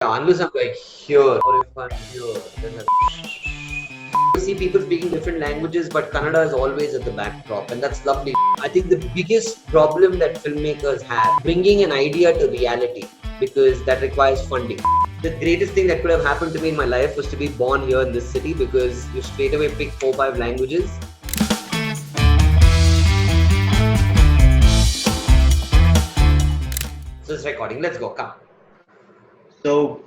Unless I'm like here, or if I'm here, then I see people speaking different languages, but Kannada is always at the backdrop, and that's lovely. I think the biggest problem that filmmakers have bringing an idea to reality because that requires funding. The greatest thing that could have happened to me in my life was to be born here in this city because you straight away pick 4-5 languages. So it's recording. Let's go. Come. So,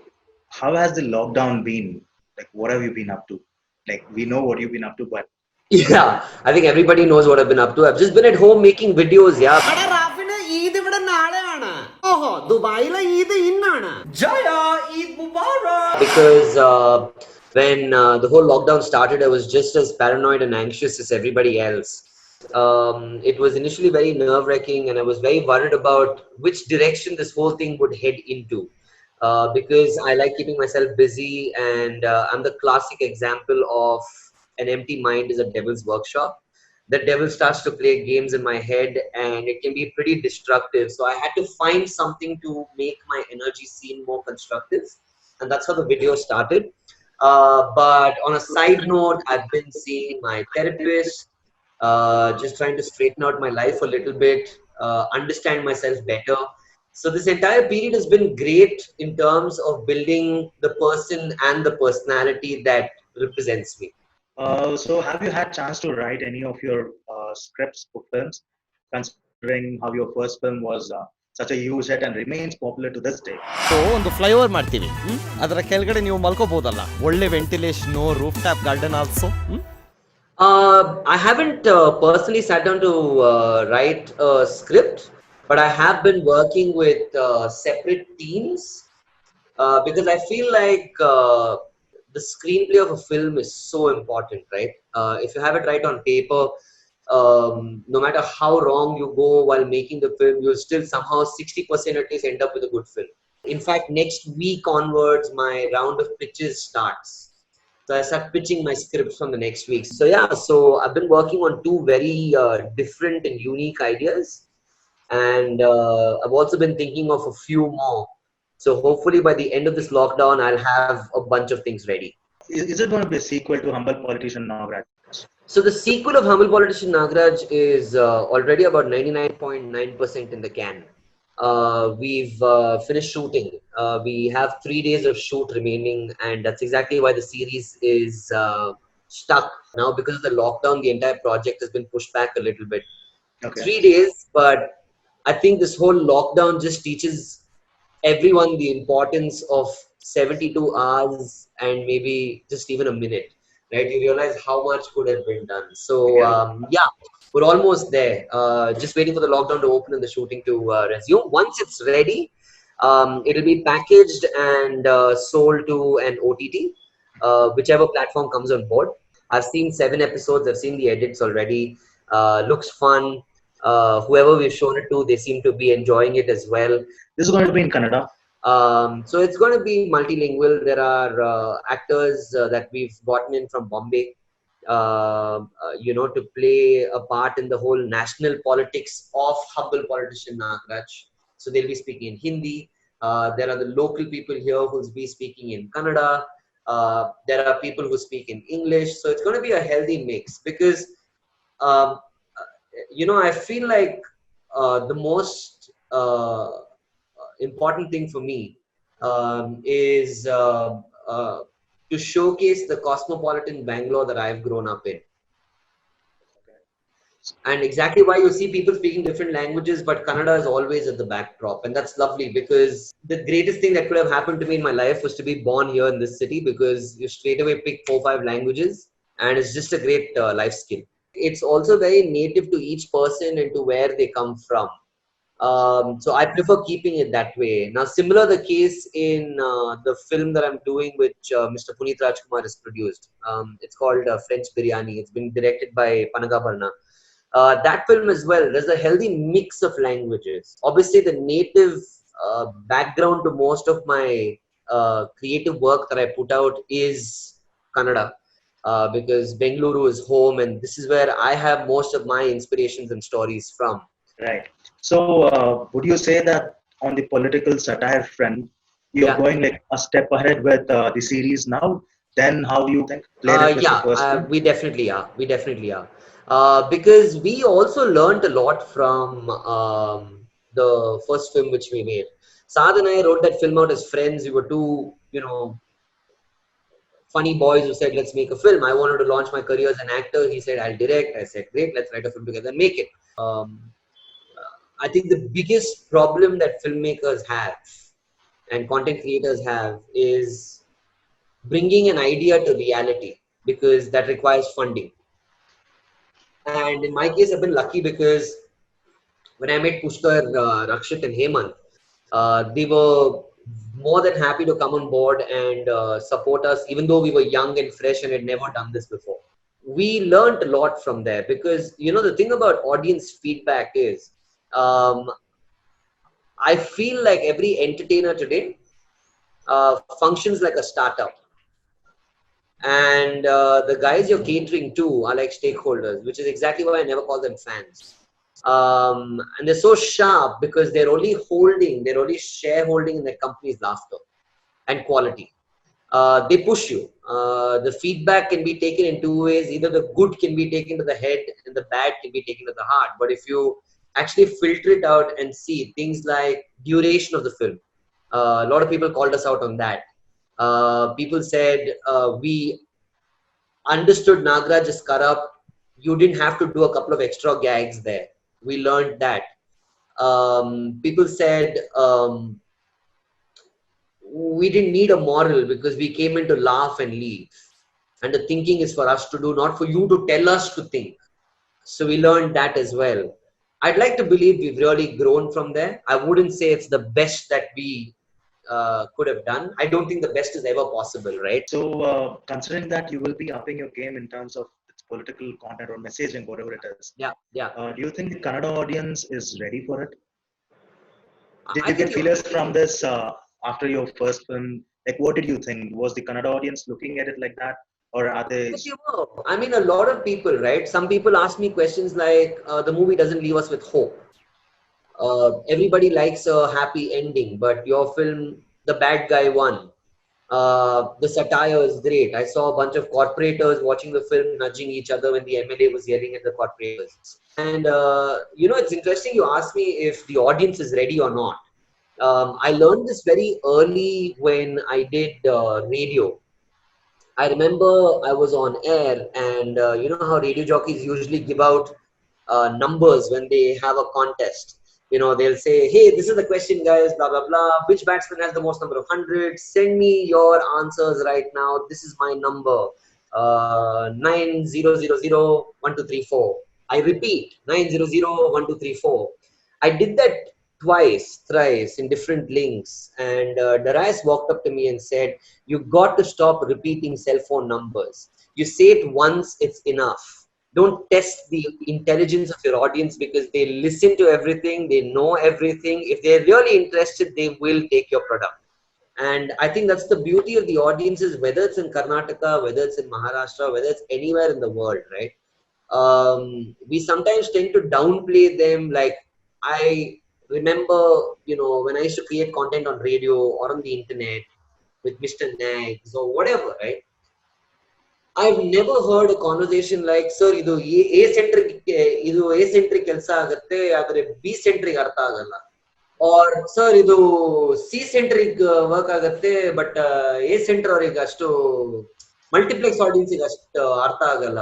how has the lockdown been? Like, what have you been up to? Like, we know what you've been up to, but Yeah, I think everybody knows what I've been up to. I've just been at home making videos. Yeah. Because when the whole lockdown started, I was just as paranoid and anxious as everybody else. It was initially very nerve-wracking, and I was very worried about which direction this whole thing would head into. Because I like keeping myself busy, and I'm the classic example of an empty mind is a devil's workshop. The devil starts to play games in my head, and it can be pretty destructive. So I had to find something to make my energy seem more constructive, and that's how the video started. But on a side note, I've been seeing my therapist, just trying to straighten out my life a little bit, understand myself better. So this entire period has been great in terms of building the person and the personality that represents me. so have you had chance to write any of your scripts for films, considering how your first film was such a huge hit and remains popular to this day? ಒಂದು flyover ಮಾಡ್ತೀವಿ ಅದರ ಕೆಳಗಡೆ ನೀವು ಮಲ್ಕೋಬಹುದಲ್ಲ ಒಳ್ಳೆ ventilation roof top garden also I haven't personally sat down to write a script, but I have been working with separate teams because I feel like the screenplay of a film is so important, right? If you have it right on paper, no matter how wrong you go while making the film, you'll still somehow 60% at least end up with a good film. In fact, next week onwards, my round of pitches starts. So I start pitching my scripts from the next week. So yeah, so I've been working on two very different and unique ideas, and I've also been thinking of a few more. So hopefully by the end of this lockdown, I'll have a bunch of things ready. Is it going to be a sequel to Humble Politician Nagraj? So the sequel of Humble Politician Nagraj is already about 99.9% in the can. We've finished shooting. We have 3 days of shoot remaining, and that's exactly why the series is stuck now because of the lockdown. The entire project has been pushed back a little bit. Okay. 3 days, but I think this whole lockdown just teaches everyone the importance of 72 hours and maybe just even a minute, right? You realize how much could have been done. So yeah, we're almost there. Just waiting for the lockdown to open and the shooting to resume. Once it's ready, it'll be packaged and sold to an OTT, whichever platform comes on board. I've seen 7 episodes. I've seen the edits already. Looks fun. Whoever we've shown it to, they seem to be enjoying it as well. This is going to be in Kannada. So it's going to be multilingual. There are actors that we've gotten in from Bombay, to play a part in the whole national politics of Humble Politician Nagraj. So they'll be speaking in Hindi. There are the local people here who'll be speaking in Kannada. There are people who speak in English. So it's going to be a healthy mix because, I feel like the most important thing for me is to showcase the cosmopolitan Bangalore that I've grown up in. And exactly why you see people speaking different languages, but Kannada is always at the backdrop. And that's lovely because the greatest thing that could have happened to me in my life was to be born here in this city because you straight away pick 4-5 languages, and it's just a great life skill. It's also very native to each person and to where they come from. So I prefer keeping it that way. Now, similar the case in the film that I'm doing, which Mr. Puneet Rajkumar has produced. It's called French Biryani. It's been directed by Panagabarna. That film as well, there's a healthy mix of languages. Obviously, the native background to most of my creative work that I put out is Kannada. Because Bengaluru is home, and this is where I have most of my inspirations and stories from. Right. So, would you say that on the political satire front, you're Yeah. going like a step ahead with the series now than how you think played it with the Yeah, first film? we definitely are. We definitely are. Because we also learned a lot from the first film which we made. Saad and I wrote that film out as friends. We were two, funny boys who said, let's make a film. I wanted to launch my career as an actor. He said, I'll direct. I said, great, let's write a film together and make it. I think the biggest problem that filmmakers have and content creators have is bringing an idea to reality because that requires funding. And in my case, I've been lucky because when I met Pushkar, Rakshit, and Hemant, they were more than happy to come on board and support us, even though we were young and fresh and had never done this before. We learned a lot from there because, the thing about audience feedback is I feel like every entertainer today functions like a startup. And the guys you're catering to are like stakeholders, which is exactly why I never call them fans. And they're so sharp because they're only shareholding in their company's laughter and quality. They push you. The feedback can be taken in two ways. Either the good can be taken to the head and the bad can be taken to the heart. But if you actually filter it out and see things like duration of the film, a lot of people called us out on that. People said we understood Nagraj is corrupt. You didn't have to do a couple of extra gags there. We learned that. People said we didn't need a moral because we came in to laugh and leave. And the thinking is for us to do, not for you to tell us to think. So we learned that as well. I'd like to believe we've really grown from there. I wouldn't say it's the best that we could have done. I don't think the best is ever possible, right? So, considering that you will be upping your game in terms of its political content or messaging, whatever it is, Yeah, yeah. do you think the Kannada audience is ready for it? Did I you think get you feelers from this after your first film? Like, what did you think? Was the Kannada audience looking at it like that, or are they? Yes, you were. I mean, a lot of people, right? Some people ask me questions like, the movie doesn't leave us with hope. Everybody likes a happy ending, but your film, the bad guy won. The satire is great. I saw a bunch of corporators watching the film, nudging each other when the MLA was yelling at the corporators. And, it's interesting you asked me if the audience is ready or not. I learned this very early when I did radio. I remember I was on air, and you know how radio jockeys usually give out numbers when they have a contest. They'll say, "Hey, this is the question, guys. Blah blah blah. Which batsman has the most number of hundreds? Send me your answers right now. This is my number. 90001234. I repeat, 900123 4. I did that twice, thrice in different links, and Darius walked up to me and said, you got to stop repeating cell phone numbers. You say it once, it's enough. Don't test the intelligence of your audience because they listen to everything, they know everything. If they're really interested, they will take your product. And I think that's the beauty of the audiences, whether it's in Karnataka, whether it's in Maharashtra, whether it's anywhere in the world, right? We sometimes tend to downplay them. Like, I remember, when I used to create content on radio or on the internet, with Mr. Nags or whatever, right? I've never heard a conversation like, sir, ಇದು A centric ಕೆಲಸ ಆಗುತ್ತೆ ಆದರೆ B centric ಅರ್ಥ ಆಗಲ್ಲ. Or sir, ಇದು C centric work ಆಗುತ್ತೆ but A center ಅವರಿಗೆ ಅಷ್ಟು ಮಲ್ಟಿಪ್ಲೆಕ್ಸ್ ಆಡಿಯನ್ಸ್ ಅಷ್ಟು ಅರ್ಥ ಆಗಲ್ಲ.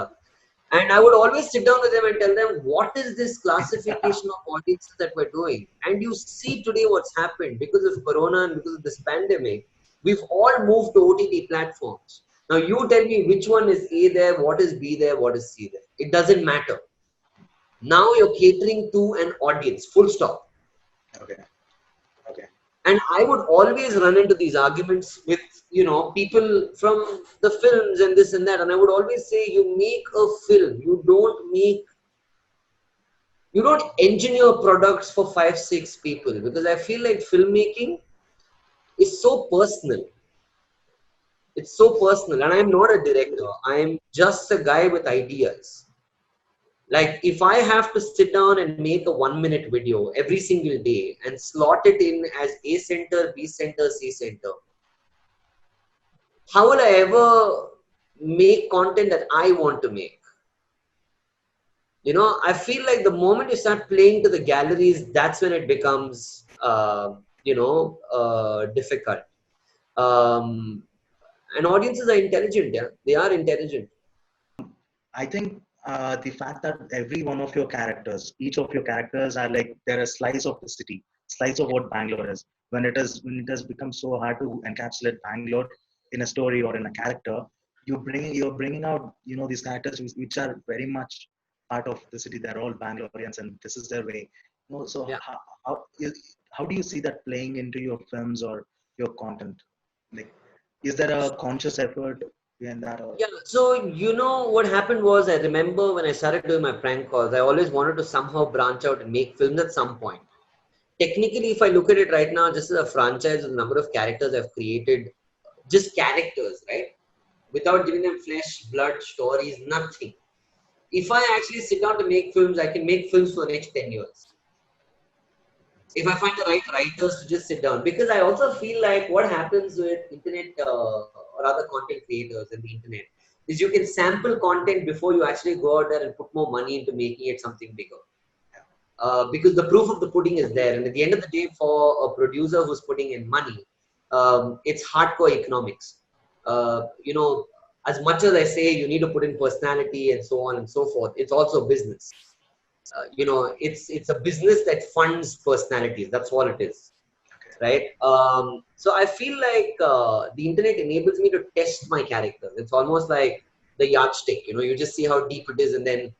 And I would always sit down with them and tell them, what is this classification of audiences that we're doing? And you see today what's happened because of Corona and because of this pandemic. We've all moved to OTT platforms. Now you tell me which one is A there, what is B there, what is C there. It doesn't matter. Now you're catering to an audience, full stop. Okay. Okay. And I would always run into these arguments with, people from the films and this and that. And I would always say, you make a film. You don't engineer products for 5, 6 people, because I feel like filmmaking is so personal. It's so personal. And I'm not a director. I'm just a guy with ideas. Like if I have to sit down and make a 1 minute video every single day and slot it in as A center, B center, C center, how will I ever make content that I want to make? You know, I feel like the moment you start playing to the galleries, that's when it becomes, difficult. Um, and audiences are intelligent, yeah, they are intelligent. I think the fact that every one of your characters, each of your characters are like they're a slice of the city, slice of what Bangalore is. When it has become so hard to encapsulate Bangalore in a story or in a character, you're bringing out these characters which are very much part of the city. They're all Bangaloreans, and this is their way. So Yeah. how do you see that playing into your films or your content? Like, is there a conscious effort behind that? Or Yeah, so you know what happened was I remember when I started doing my prank calls, I always wanted to somehow branch out and make films at some point. Technically, if I look at it right now, just as a franchise, the number of characters I've created, just characters, right? Without giving them flesh, blood, stories, nothing. If I actually sit down to make films, I can make films for the next 10 years. If I find the right writers to just sit down. Because I also feel like what happens with internet or other content creators and the internet is you can sample content before you actually go out there and put more money into making it something bigger. Because the proof of the pudding is there. And at the end of the day, for a producer who's putting in money, it's hardcore economics. As much as I say you need to put in personality and so on and so forth, it's also business. It's a business that funds personalities. That's all it is, right? So I feel like the internet enables me to test my characters. It's almost like the yardstick. You just see how deep it is, and then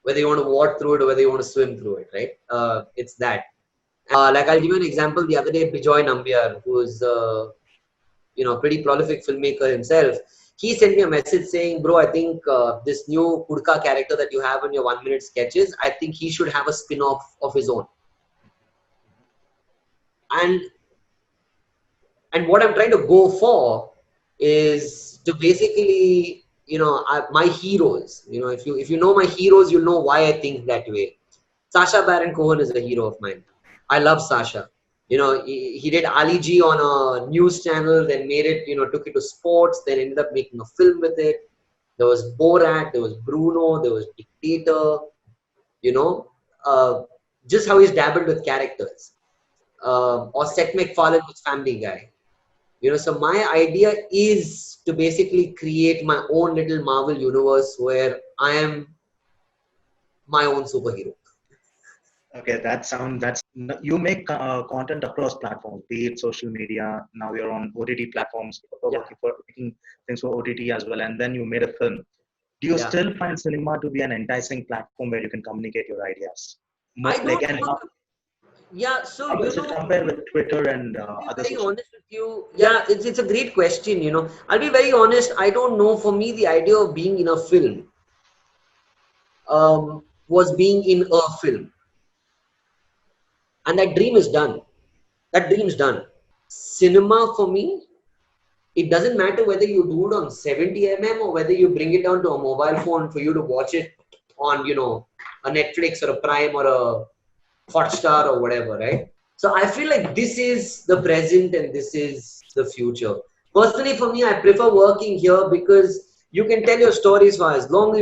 whether you want to walk through it or whether you want to swim through it, right? It's that. Like I'll give you an example. The other day, Bijoy Nambiar, who's pretty prolific filmmaker himself, he sent me a message saying, "Bro, I think this new Kudka character that you have in your 1 minute sketches, I think he should have a spin-off of his own." And what I'm trying to go for is to basically, my heroes. If you know my heroes, you'll know why I think that way. Sacha Baron Cohen is a hero of mine. I love Sasha. He did Ali G on a news channel, then made it, took it to sports, then ended up making a film with it. There was Borat, there was Bruno, there was Dictator, you know, uh, just how he's dabbled with characters. Or Seth MacFarlane with Family Guy. So my idea is to basically create my own little Marvel universe where I am my own superhero. okay, that's you make content across platforms, be it social media. Now you're on OTT platforms, Yeah. working for making things for OTT as well, and then you made a film. Do you Yeah. still find cinema to be an enticing platform where you can communicate your ideas? I Like, don't and know. Yeah, so how does it compare with Twitter and I'll other be very social? honest with you. Yeah, it's a great question. I'll be very honest. I don't know. For me, the idea of being in a film was being in a film, and that dream is done. That dream's done. Cinema for me, it doesn't matter whether you do it on 70 or whether you bring it down to a mobile phone for you to watch it on, a Netflix or a Prime or a Hotstar or whatever, right? So I feel like this is the present and this is the future. Personally, for me, I prefer working here because you can tell your stories for as long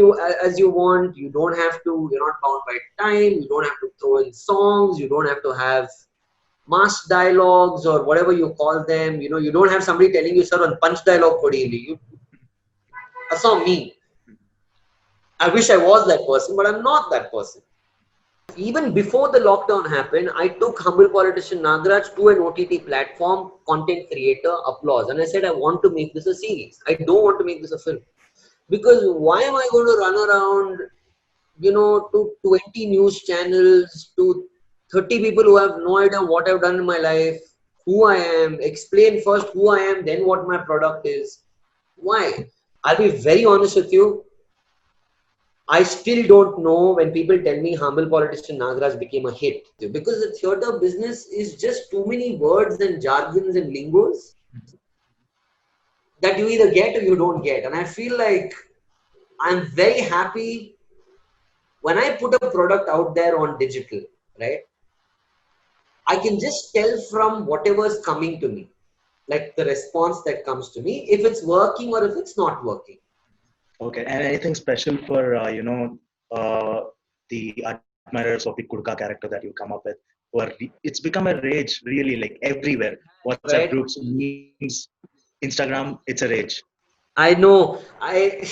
as you want. You don't have to. You're not bound by time. You don't have to throw in songs. You don't have to have mass dialogues or whatever you call them. You don't have somebody telling you, "Sir, on punch dialogue kodili." That's not me. I wish I was that person, but I'm not that person. Even before the lockdown happened, I took humble politician Nagraj to an OTT platform, content creator, applause. And I said, I want to make this a series. I don't want to make this a film. Because why am I going to run around, to 20 news channels, to 30 people who have no idea what I've done in my life, who I am, explain first who I am, then what my product is. Why? I'll be very honest with you. I still don't know when people tell me humble politician Nagraj became a hit because the theatre business is just too many words and jargons and lingos that you either get or you don't get. And I feel like I'm very happy when I put a product out there on digital, right, I can just tell from whatever's coming to me, like the response that comes to me, if it's working or if it's not working. Okay, and anything special for the admirers of the Kurka character that you come up with? It's become a rage, really, like everywhere. WhatsApp Right? groups, memes, Instagram, it's a rage. I know. I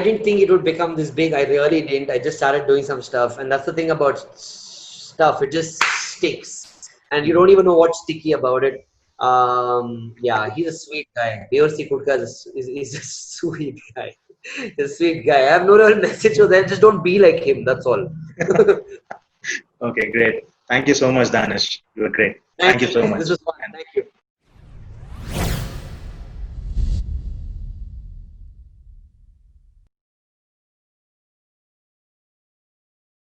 didn't think it would become this big. I really didn't. I just started doing some stuff, and that's the thing about stuff. It just sticks, and you don't even know what's sticky about it. Yeah, he's a sweet guy. Devarsi Kutka is a sweet guy. He's a sweet guy. I have no real message to them. Just don't be like him. That's all. Okay, great. Thank you so much, Danish. You were great. Thank Thank you you. so much. This was fun. And Thank you.